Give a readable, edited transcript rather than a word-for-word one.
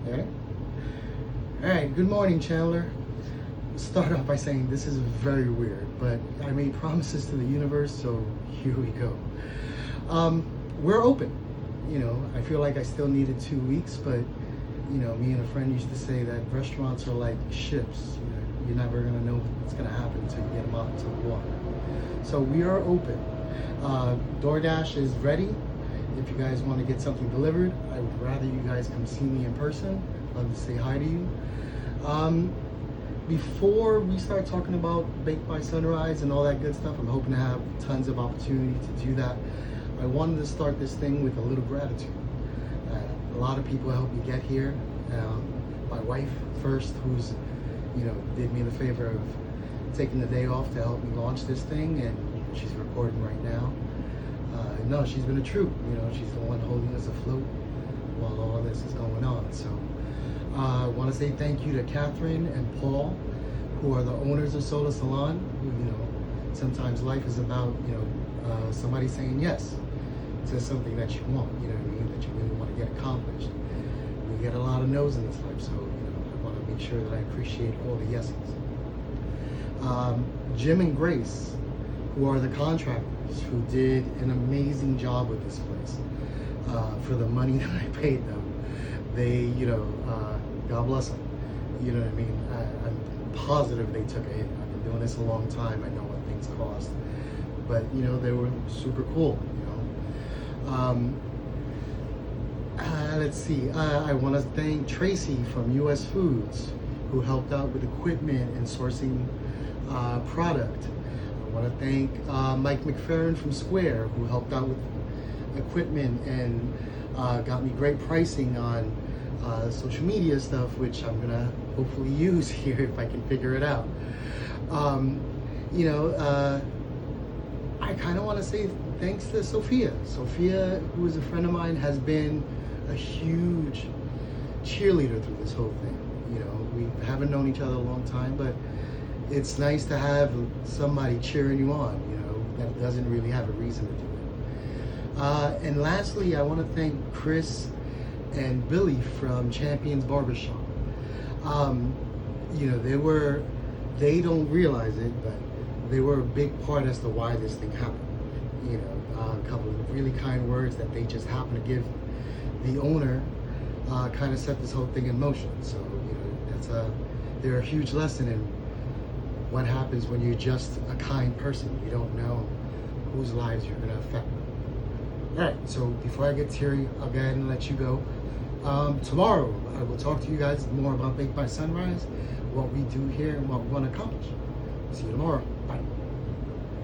Okay. All right. Good morning, Chandler. Start off by saying this is very weird, but I made promises to the universe, so here we go. We're open. I feel like I still needed 2 weeks, but me and a friend used to say that restaurants are like ships. You're never gonna know what's gonna happen until you get them out into the water. So we are open. DoorDash is ready. If you guys want to get something delivered, I would rather you guys come see me in person. Love to say hi to you. Before we start talking about Baked by Sunrise and all that good stuff, I'm hoping to have tons of opportunity to do that. I wanted to start this thing with a little gratitude. A lot of people helped me get here. My wife first, who's did me the favor of taking the day off to help me launch this thing, and she's recording right now. No, she's been a troop. She's the one holding us afloat while all this is going on. So I want to say thank you to Catherine and Paul, who are the owners of Solar Salon. Sometimes life is about somebody saying yes to something that you want. That you really want to get accomplished. We get a lot of no's in this life, so I want to make sure that I appreciate all the yeses. Jim and Grace, who are the contractors, who did an amazing job with this place. For the money that I paid them, they, God bless them. You know what I mean? I'm positive they took a hit. I've been doing this a long time. I know what things cost, but they were super cool. Let's see. I want to thank Tracy from US Foods, who helped out with equipment and sourcing product. I want to thank Mike McFerrin from Square, who helped out with equipment and got me great pricing on social media stuff, which I'm gonna hopefully use here if I can figure it out. I kind of want to say thanks to Sophia. Sophia, who is a friend of mine, has been a huge cheerleader through this whole thing. We haven't known each other a long time, but it's nice to have somebody cheering you on, that doesn't really have a reason to do it. And lastly, I want to thank Chris and Billy from Champions Barbershop. They don't realize it, but they were a big part as to why this thing happened. A couple of really kind words that they just happened to give the owner kind of set this whole thing in motion. So, they're a huge lesson in what happens when you're just a kind person. You don't know whose lives you're going to affect. All right, so before I get teary, I'll go ahead and let you go. Tomorrow, I will talk to you guys more about Baked by Sunrise, what we do here, and what we want to accomplish. See you tomorrow.